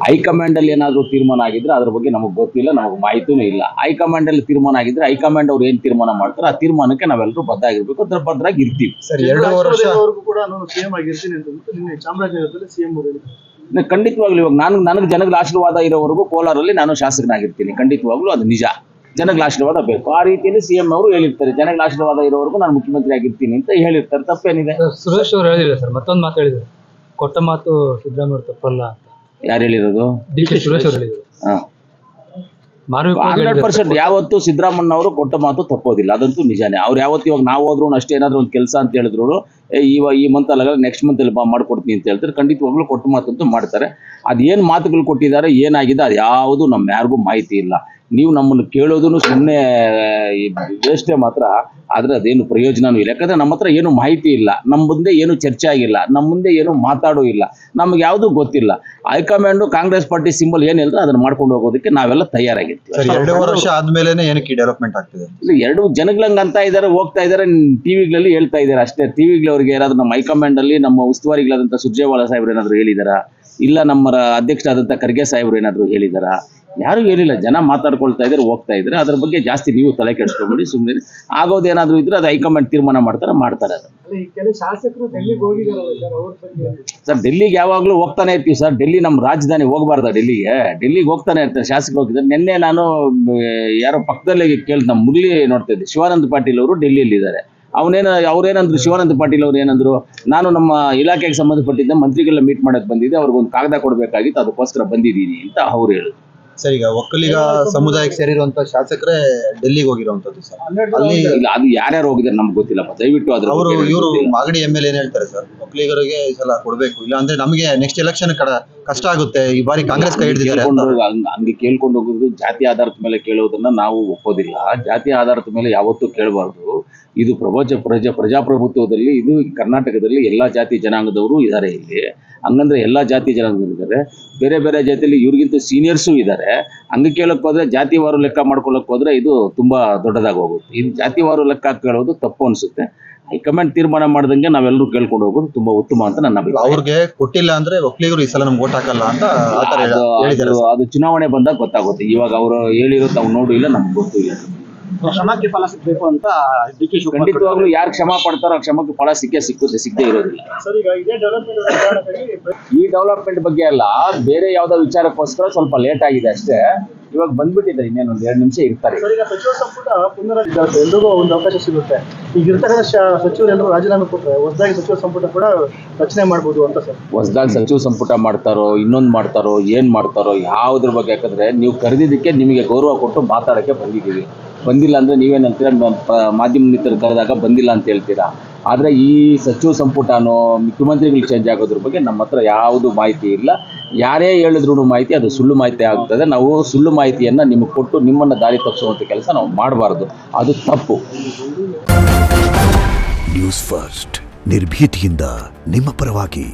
High command ಅಲ್ಲಿ ಏನಾದರೂ ತೀರ್ಮಾನ ಆಗಿದ್ರೆ ಅದ್ರ ಬಗ್ಗೆ ನಮಗೆ ಗೊತ್ತಿಲ್ಲ, ನಮಗೆ ಮಾಹಿತಿನೂ ಇಲ್ಲ. ಹೈಕಮಾಂಡ್ ಅಲ್ಲಿ ತೀರ್ಮಾನ ಆಗಿದ್ರೆ ಹೈಕಮಾಂಡ್ ಅವ್ರು ಏನ್ ತೀರ್ಮಾನ ಮಾಡ್ತಾರೆ ಆ ತೀರ್ಮಾನಕ್ಕೆ ನಾವೆಲ್ಲರೂ ಬದ್ಧ ಆಗಿರ್ಬೇಕು, ಅದ್ರ ಬದ್ಧರಾಗಿ ಇರ್ತೀವಿ. ಸರ್ 2 ವರ್ಷವರೆಗೂ ಕೂಡ ನಾನು ಸಿಎಂ ಆಗಿರ್ತೀನಿ ಅಂತ ನಿನ್ನೆ ಚಾಮರಾಜನಗರದಲ್ಲಿ ಸಿಎಂ ಅವರು ಹೇಳಿದ್ರು. ಖಂಡಿತವಾಗ್ಲೂ ಇವಾಗ ನನಗೆ ಜನಗಳ ಆಶೀರ್ವಾದ ಇರೋವರೆಗೂ ಕೋಲಾರಲ್ಲಿ ನಾನು ಶಾಸಕನಾಗಿರ್ತೀನಿ. ಖಂಡಿತವಾಗ್ಲೂ ಅದು ನಿಜ. ಜನಗಳ ಆಶೀರ್ವಾದ ಬೇಕು. ಆ ರೀತಿಯಲ್ಲಿ ಸಿಎಂ ಅವರು ಹೇಳಿರ್ತಾರೆ, ಜನಗಳ ಆಶೀರ್ವಾದ ಇರೋವರೆಗೂ ನಾನು ಮುಖ್ಯಮಂತ್ರಿ ಆಗಿರ್ತೀನಿ ಅಂತ ಹೇಳಿರ್ತಾರೆ. ತಪ್ಪೇನಿದೆ? ಸುರೇಶ್ ಅವರು ಹೇಳಿಲ್ಲ ಸರ್, ಮತ್ತೊಂದು ಮಾತು ಹೇಳಿದ್ರು, ಕೊಟ್ಟ ಮಾತು ಸಿದ್ದರಾಮಯ್ಯ ತಪ್ಪಲ್ಲ ಅಂತ. ಯಾರು ಹೇಳಿರೋದು? ಡಿ.ಕೆ. ಸುರೇಶ್ ಅವರು ಹೇಳಿದ್ರು. 100% ಯಾವತ್ತು ಸಿದ್ದರಾಮಯ್ಯ ಅವರು ಕೊಟ್ಟ ಮಾತು ತಪ್ಪೋದಿಲ್ಲ, ಅದಂತೂ ನಿಜಾನೇ. ಅವ್ರು ಯಾವತ್ತು ಇವಾಗ ನಾವು ಹೋದ್ರು ಅಷ್ಟೇ ಏನಾದ್ರು ಒಂದು ಕೆಲಸ ಅಂತ ಹೇಳಿದ್ರು ಈ ಮಂತ್ ಅಲ್ಲ ನೆಕ್ಸ್ಟ್ ಮಂತ್ ಅಲ್ಲಿ ಮಾಡ್ಕೊಡ್ತೀನಿ ಅಂತ ಹೇಳ್ತಾರೆ. ಖಂಡಿತವಾಗ್ಲೂ ಕೊಟ್ಟ ಮಾತಂತೂ ಮಾಡ್ತಾರೆ. ಅದೇನು ಮಾತುಗಳು ಕೊಟ್ಟಿದ್ದಾರೆ, ಏನಾಗಿದೆ ಅದು ಯಾವುದು ನಮ್ಮ ಯಾರಿಗೂ ಮಾಹಿತಿ ಇಲ್ಲ. ನೀವು ನಮ್ಮನ್ನು ಕೇಳೋದನ್ನು ಸುಮ್ಮನೆ ವೇಸ್ಟೇ ಮಾತ್ರ, ಆದರೆ ಅದೇನು ಪ್ರಯೋಜನವೂ ಇಲ್ಲ. ಯಾಕಂದರೆ ನಮ್ಮ ಹತ್ರ ಏನು ಮಾಹಿತಿ ಇಲ್ಲ, ನಮ್ಮ ಮುಂದೆ ಏನು ಚರ್ಚೆ ಆಗಿಲ್ಲ, ನಮ್ಮ ಮುಂದೆ ಏನು ಮಾತಾಡೂ ಇಲ್ಲ, ನಮ್ಗೆ ಯಾವುದೂ ಗೊತ್ತಿಲ್ಲ. ಹೈಕಮಾಂಡು ಕಾಂಗ್ರೆಸ್ ಪಾರ್ಟಿ ಸಿಂಬಲ್ ಏನು ಹೇಳಿದ್ರೆ ಅದನ್ನು ಮಾಡ್ಕೊಂಡು ಹೋಗೋದಕ್ಕೆ ನಾವೆಲ್ಲ ತಯಾರಾಗಿರ್ತೀವಿ. 2 ವರ್ಷ ಆದ್ಮೇಲೆ ಏನಕ್ಕೆ ಡೆವಲಪ್ಮೆಂಟ್ ಆಗ್ತಿದೆ? ಎರಡು ಜನಗಳಂಗೆ ಅಂತ ಇದ್ದಾರೆ, ಹೋಗ್ತಾ ಇದ್ದಾರೆ, ಟಿವಿಗಳಲ್ಲಿ ಹೇಳ್ತಾ ಇದ್ದಾರೆ ಅಷ್ಟೇ. ಟಿವಿಗಳವ್ರಿಗೆ ಯಾರಾದ್ರೂ ನಮ್ಮ ಹೈಕಮಾಂಡ್ ಅಲ್ಲಿ ನಮ್ಮ ಉಸ್ತುವಾರಿಗಳಾದಂಥ ಸುರ್ಜೇವಾಲಾ ಸಾಹೇಬ್ರು ಏನಾದ್ರು ಹೇಳಿದಾರಾ, ಇಲ್ಲ ನಮ್ಮ ಅಧ್ಯಕ್ಷರಾದಂಥ ಖರ್ಗೆ ಸಾಹೇಬ್ರು ಏನಾದ್ರು ಹೇಳಿದಾರಾ? ಯಾರು ಹೇಳಿಲ್ಲ. ಜನ ಮಾತಾಡ್ಕೊಳ್ತಾ ಇದ್ದಾರೆ, ಹೋಗ್ತಾ ಇದ್ದಾರೆ. ಅದ್ರ ಬಗ್ಗೆ ಜಾಸ್ತಿ ನೀವು ತಲೆ ಕೆಡಿಸ್ಕೊಂಬಿಡಿ, ಸುಮ್ಮನೆ ಆಗೋದೇನಾದ್ರೂ ಇದ್ರೆ ಅದು ಹೈಕಮಾಂಡ್ ತೀರ್ಮಾನ ಮಾಡ್ತಾರೆ. ಅದು ಸರ್, ಡೆಲ್ಲಿಗೆ ಯಾವಾಗಲೂ ಹೋಗ್ತಾನೆ ಇರ್ತೀವಿ ಸರ್. ಡೆಲ್ಲಿ ನಮ್ಮ ರಾಜಧಾನಿ, ಹೋಗ್ಬಾರ್ದ ಡೆಲ್ಲಿಗೆ ಹೋಗ್ತಾನೆ ಇರ್ತಾರೆ. ಶಾಸಕರು ಹೋಗಿದ್ದಾರೆ. ನಿನ್ನೆ ನಾನು ಯಾರೋ ಪಕ್ಕದಲ್ಲಿ ಕೇಳಿದ್, ನಮ್ಮ ಮುರಳಿ ನೋಡ್ತಾ ಇದ್ದೆ, ಶಿವಾನಂದ ಪಾಟೀಲ್ ಅವರು ಡೆಲ್ಲಿಯಲ್ಲಿ ಇದ್ದಾರೆ. ಅವ್ರೇನಂದ್ರು, ಶಿವಾನಂದ ಪಾಟೀಲ್ ಅವ್ರು ಏನಂದ್ರು, ನಾನು ನಮ್ಮ ಇಲಾಖೆಗೆ ಸಂಬಂಧಪಟ್ಟಿದ್ದ ಮಂತ್ರಿಗಳನ್ನ ಮೀಟ್ ಮಾಡಕ್ ಬಂದಿದ್ದೆ, ಅವ್ರಿಗೊಂದು ಕಾಗದ ಕೊಡಬೇಕಾಗಿತ್ತು, ಅದಕ್ಕೋಸ್ಕರ ಬಂದಿದ್ದೀನಿ ಅಂತ ಅವ್ರು ಹೇಳಿದ್ರು. ಸರ್, ಈಗ ಒಕ್ಕಲಿಗ ಸಮುದಾಯಕ್ಕೆ ಸೇರಿರುವಂತ ಶಾಸಕರೇ ಡೆಲ್ಲಿಗೆ ಹೋಗಿರುವಂತದ್ದು ಸರ್. ಅಲ್ಲಿ ಅದು ಯಾರ್ಯಾರು ಹೋಗಿದ್ದಾರೆ ನಮ್ಗೆ ಗೊತ್ತಿಲ್ಲಪ್ಪ, ದಯವಿಟ್ಟು ಅದ್ರ ಇವರು ಮಾಗಡಿ ಎಂ.ಎಲ್.ಎ ಏನ್ ಹೇಳ್ತಾರೆ ಸರ್, ಒಕ್ಕಲಿಗರಿಗೆ ಈ ಸಲ ಕೊಡ್ಬೇಕು, ಇಲ್ಲ ಅಂದ್ರೆ ನಮಗೆ ನೆಕ್ಸ್ಟ್ ಎಲೆಕ್ಷನ್ ಕಷ್ಟ ಆಗುತ್ತೆ, ಈ ಬಾರಿ ಕಾಂಗ್ರೆಸ್ ಕೈ ಹಿಡಿದಿದ್ದಾರೆ. ಹಂಗೆ ಕೇಳ್ಕೊಂಡು ಹೋಗೋದು, ಜಾತಿ ಆಧಾರದ ಮೇಲೆ ಕೇಳೋದನ್ನ ನಾವು ಒಪ್ಪೋದಿಲ್ಲ. ಜಾತಿ ಆಧಾರದ ಮೇಲೆ ಯಾವತ್ತೂ ಕೇಳಬಾರ್ದು. ಇದು ಪ್ರಜಾಪ್ರಭುತ್ವದಲ್ಲಿ, ಇದು ಕರ್ನಾಟಕದಲ್ಲಿ ಎಲ್ಲಾ ಜಾತಿ ಜನಾಂಗದವರು ಇದ್ದಾರೆ ಇಲ್ಲಿ. ಹಂಗಂದ್ರೆ ಎಲ್ಲಾ ಜಾತಿ ಜನಾಂಗದವರು ಇದ್ದಾರೆ, ಬೇರೆ ಬೇರೆ ಜಾತಿಯಲ್ಲಿ ಇವ್ರಿಗಿಂತ ಸೀನಿಯರ್ಸು ಇದ್ದಾರೆ. ಹಂಗೆ ಕೇಳಕ್ ಹೋದ್ರೆ, ಜಾತಿವಾರು ಲೆಕ್ಕ ಮಾಡ್ಕೊಳಕ್ ಹೋದ್ರೆ ಇದು ತುಂಬಾ ದೊಡ್ಡದಾಗಿ ಹೋಗುತ್ತೆ. ಇದು ಜಾತಿವಾರು ಲೆಕ್ಕ ಕೇಳೋದು ತಪ್ಪು ಅನ್ಸುತ್ತೆ. ಹೈಕಮಾಂಡ್ ತೀರ್ಮಾನ ಮಾಡ್ದಂಗೆ ನಾವೆಲ್ಲರೂ ಕೇಳ್ಕೊಂಡು ಹೋಗೋದು ತುಂಬಾ ಉತ್ತಮ ಅಂತ ನನ್ನ ಅಭಿಪ್ರಾಯ. ಅವ್ರಿಗೆ ಕೊಟ್ಟಿಲ್ಲ ಅಂದ್ರೆ ಒಕ್ಕಲಿಗರು ಈ ಸಲ ನಮ್ಗೆ ಓಟ್ ಹಾಕಲ್ಲ ಅಂತ ಅದು ಚುನಾವಣೆ ಬಂದಾಗ ಗೊತ್ತಾಗುತ್ತೆ. ಇವಾಗ ಅವರು ಹೇಳಿರೋ ತಾವು ನೋಡು ಇಲ್ಲ, ನಮ್ಗೆ ಗೊತ್ತಿಲ್ಲ. ಕ್ಷಮಕ್ಕೆ ಫಲ ಸಿಗಬೇಕು ಅಂತ ಡಿ.ಕೆ. ಖಂಡಿತವಾಗ್ಲೂ ಯಾರು ಕ್ಷಮಾ ಪಡ್ತಾರೋ ಆ ಕ್ಷಮಕ್ಕೆ ಫಲ ಸಿಕ್ಕದೇ ಇರೋದಿಲ್ಲ. ಈ ಡೆವಲಪ್ಮೆಂಟ್ ಬಗ್ಗೆ ಅಲ್ಲ, ಬೇರೆ ಯಾವ್ದೋ ವಿಚಾರಕ್ಕೋಸ್ಕರ ಸ್ವಲ್ಪ ಲೇಟ್ ಆಗಿದೆ ಅಷ್ಟೇ. ಇವಾಗ ಬಂದ್ಬಿಟ್ಟಿದ್ದಾರೆ, ಇನ್ನೇನು 2 ನಿಮಿಷ ಇರ್ತಾರೆ. ಸಚಿವ ಸಂಪುಟ ಎಲ್ರಿಗೂ ಒಂದು ಅವಕಾಶ ಸಿಗುತ್ತೆ. ಈಗ ಇರ್ತಕ್ಕಂಥ ಸಚಿವರು ಎಲ್ಲರೂ ರಾಜೀನಾಮೆ ಕೊಟ್ಟರೆ ಹೊಸದಾಗಿ ಸಚಿವ ಸಂಪುಟ ಕೂಡ ರಚನೆ ಮಾಡ್ಬೋದು ಅಂತ ಸರ್. ಹೊಸದಾಗಿ ಸಚಿವ ಸಂಪುಟ ಮಾಡ್ತಾರೋ, ಇನ್ನೊಂದು ಮಾಡ್ತಾರೋ, ಏನ್ ಮಾಡ್ತಾರೋ ಯಾವ್ದ್ರ ಬಗ್ಗೆ? ಯಾಕಂದ್ರೆ ನೀವು ಕರೆದಿದ್ದಕ್ಕೆ ನಿಮಗೆ ಗೌರವ ಕೊಟ್ಟು ಮಾತಾಡಕ್ಕೆ ಬಂದಿದ್ದೀವಿ. ಬಂದಿಲ್ಲ ಅಂದ್ರೆ ನೀವೇನಂತೀರ, ಮಾಧ್ಯಮ ಮಿತ್ರರು ಕರೆದಾಗ ಬಂದಿಲ್ಲ ಅಂತ ಹೇಳ್ತೀರಾ. ಆದರೆ ಈ ಸಚಿವ ಸಂಪುಟನೋ ಮುಖ್ಯಮಂತ್ರಿಗಳು ಚೇಂಜ್ ಆಗೋದ್ರ ಬಗ್ಗೆ ನಮ್ಮ ಹತ್ರ ಯಾವುದು ಮಾಹಿತಿ ಇಲ್ಲ. ಯಾರೇ ಹೇಳಿದ್ರು ಮಾಹಿತಿ ಅದು ಸುಳ್ಳು ಮಾಹಿತಿ ಆಗ್ತದೆ. ನಾವು ಸುಳ್ಳು ಮಾಹಿತಿಯನ್ನು ನಿಮಗೆ ಕೊಟ್ಟು ನಿಮ್ಮನ್ನು ದಾರಿ ತಪ್ಪಿಸುವಂಥ ಕೆಲಸ ನಾವು ಮಾಡಬಾರ್ದು, ಅದು ತಪ್ಪು. ನ್ಯೂಸ್ ಫಸ್ಟ್, ನಿರ್ಭೀತಿಯಿಂದ ನಿಮ್ಮ ಪರವಾಗಿ.